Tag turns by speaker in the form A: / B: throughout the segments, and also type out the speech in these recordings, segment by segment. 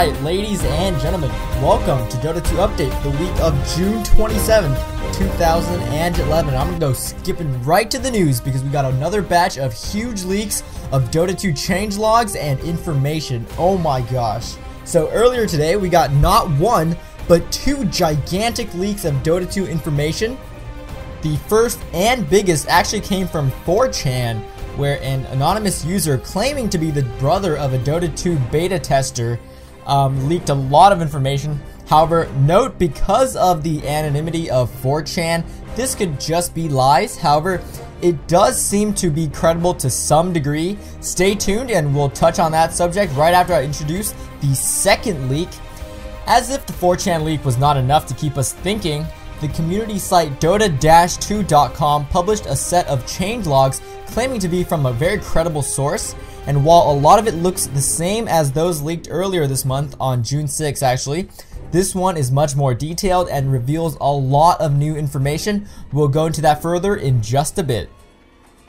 A: Alright, ladies and gentlemen, welcome to Dota 2 Update, the week of June 27th, 2011. I'm gonna go skipping right to the news because we got another batch of huge leaks of Dota 2 changelogs and information. Oh my gosh. So earlier today, we got not one, but two gigantic leaks of Dota 2 information. The first and biggest actually came from 4chan, where an anonymous user claiming to be the brother of a Dota 2 beta tester leaked a lot of information. However, note, because of the anonymity of 4chan, this could just be lies. However, it does seem to be credible to some degree. Stay tuned and we'll touch on that subject right after I introduce the second leak. As if the 4chan leak was not enough to keep us thinking, the community site Dota2.com published a set of changelogs claiming to be from a very credible source. And while a lot of it looks the same as those leaked earlier this month on June 6th actually, this one is much more detailed and reveals a lot of new information. We'll go into that further in just a bit.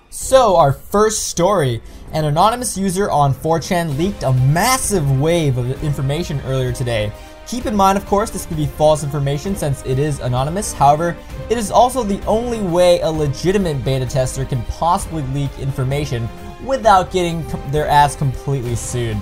A: So our first story, an anonymous user on 4chan leaked a massive wave of information earlier today. Keep in mind, of course, this could be false information since it is anonymous. However, it is also the only way a legitimate beta tester can possibly leak information without getting their ass completely sued.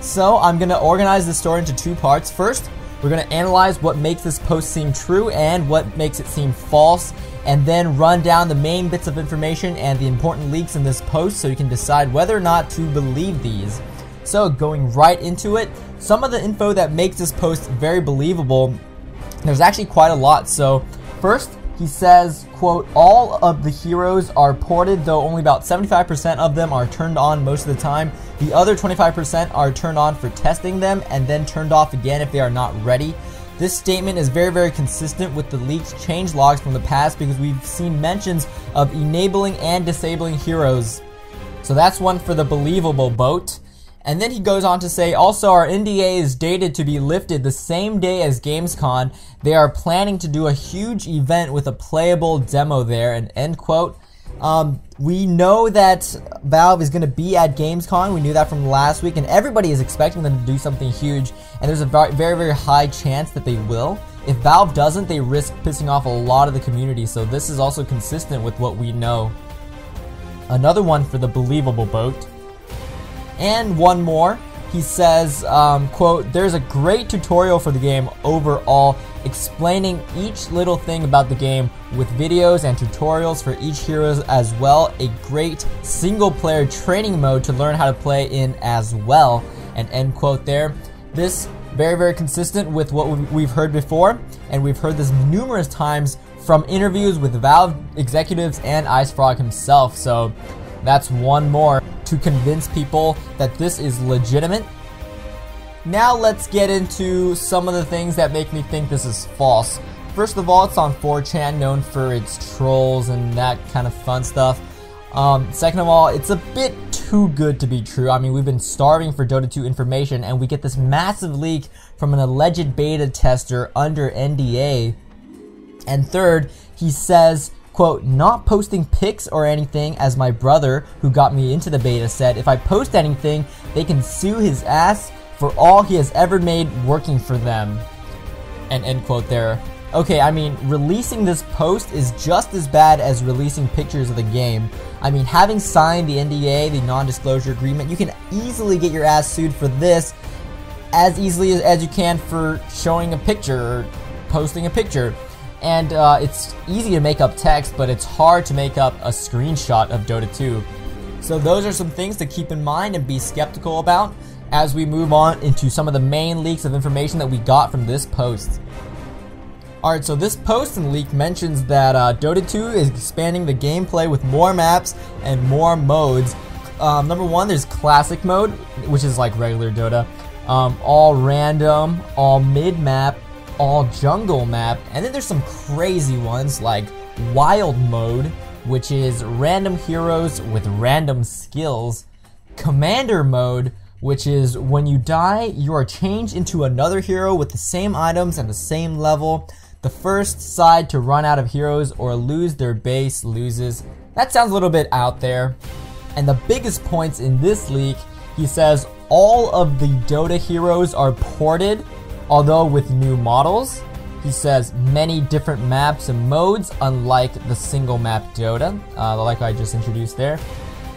A: So I'm going to organize this story into two parts. First, we're going to analyze what makes this post seem true and what makes it seem false, and then run down the main bits of information and the important leaks in this post so you can decide whether or not to believe these. So going right into it, some of the info that makes this post very believable, there's actually quite a lot. So first, he says, quote, all of the heroes are ported, though only about 75% of them are turned on most of the time. The other 25% are turned on for testing them and then turned off again if they are not ready. This statement is very consistent with the leaked changelogs from the past because we've seen mentions of enabling and disabling heroes. So that's one for the believable boat. And then he goes on to say, also our NDA is dated to be lifted the same day as Gamescom. They are planning to do a huge event with a playable demo there, and end quote. We know that Valve is going to be at Gamescom. We knew that from last week, and everybody is expecting them to do something huge, and there's a very high chance that they will. If Valve doesn't, they risk pissing off a lot of the community, so this is also consistent with what we know. Another one for the believable boat. And one more, he says, quote, there's a great tutorial for the game overall explaining each little thing about the game with videos and tutorials for each hero as well. A great single player training mode to learn how to play in as well, and end quote there. This very consistent with what we've heard before, and we've heard this numerous times from interviews with Valve executives and Icefrog himself. So that's one more to convince people that this is legitimate. Now let's get into some of the things that make me think this is false. First of all, it's on 4chan, known for its trolls and that kind of fun stuff. Second of all, it's a bit too good to be true. I mean, we've been starving for Dota 2 information and we get this massive leak from an alleged beta tester under NDA. And third, he says, quote, not posting pics or anything, as my brother, who got me into the beta, said, if I post anything, they can sue his ass for all he has ever made working for them. And end quote there. Okay, I mean, releasing this post is just as bad as releasing pictures of the game. I mean, having signed the NDA, the non-disclosure agreement, you can easily get your ass sued for this as easily as you can for showing a picture or posting a picture. And it's easy to make up text, but it's hard to make up a screenshot of Dota 2. So those are some things to keep in mind and be skeptical about as we move on into some of the main leaks of information that we got from this post. Alright, so this post and leak mentions that Dota 2 is expanding the gameplay with more maps and more modes. Number one, there's Classic mode, which is like regular Dota. All random, all mid-map, all jungle map, and then there's some crazy ones like wild mode, which is random heroes with random skills, commander mode, which is when you die you are changed into another hero with the same items and the same level. The first side to run out of heroes or lose their base loses. That sounds a little bit out there. And the biggest points in this leak He says all of the Dota heroes are ported, although with new models. He says many different maps and modes, unlike the single map Dota, like I just introduced there.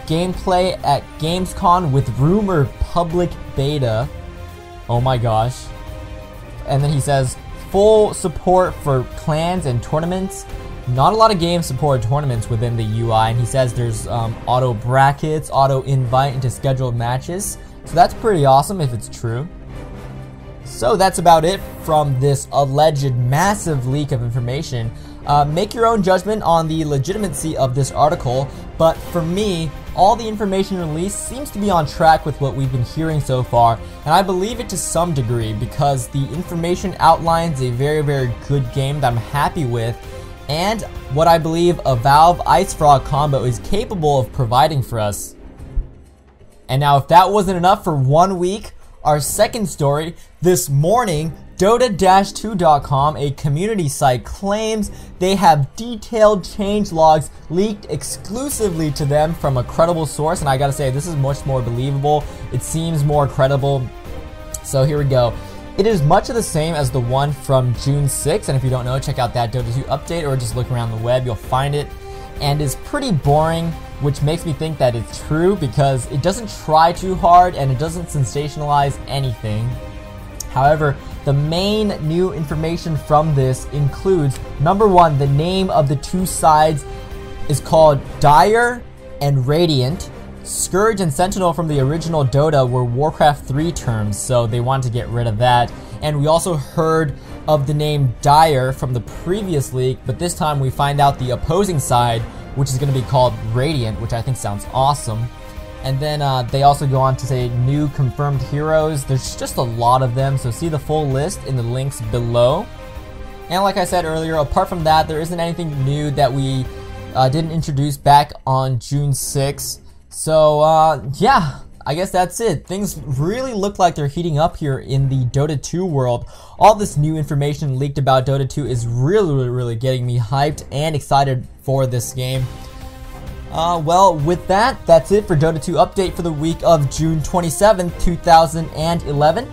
A: Gameplay at Gamescom with rumored public beta. Oh my gosh. And then he says full support for clans and tournaments. Not a lot of games support tournaments within the UI, and he says there's auto brackets, auto invite into scheduled matches. So that's pretty awesome if it's true. So that's about it from this alleged massive leak of information. Make your own judgment on the legitimacy of this article, but for me, all the information released seems to be on track with what we've been hearing so far, and I believe it to some degree because the information outlines a very, very good game that I'm happy with, and what I believe a Valve Icefrog combo is capable of providing for us. And now if that wasn't enough for 1 week, our second story, this morning, Dota2.com, a community site, claims they have detailed change logs leaked exclusively to them from a credible source, and I gotta say, this is much more believable. It seems more credible. So here we go. It is much of the same as the one from June 6th, and if you don't know, check out that Dota 2 update or just look around the web, you'll find it. And is pretty boring, which makes me think that it's true because it doesn't try too hard and it doesn't sensationalize anything. However, the main new information from this includes, number one, the name of the two sides is called Dire and Radiant. Scourge and Sentinel from the original Dota were Warcraft 3 terms, so they wanted to get rid of that. And we also heard of the name Dire from the previous leak, but this time we find out the opposing side, which is going to be called Radiant, which I think sounds awesome. And then they also go on to say new confirmed heroes. There's just a lot of them, so see the full list in the links below. And like I said earlier, apart from that, there isn't anything new that we didn't introduce back on June 6th. So yeah, I guess that's it. Things really look like they're heating up here in the Dota 2 world. All this new information leaked about Dota 2 is really getting me hyped and excited for this game. Well, with that, that's it for Dota 2 update for the week of June 27th, 2011.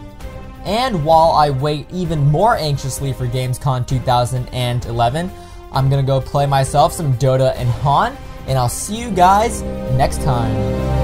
A: And while I wait even more anxiously for Gamescom 2011, I'm gonna go play myself some Dota and HON, and I'll see you guys next time.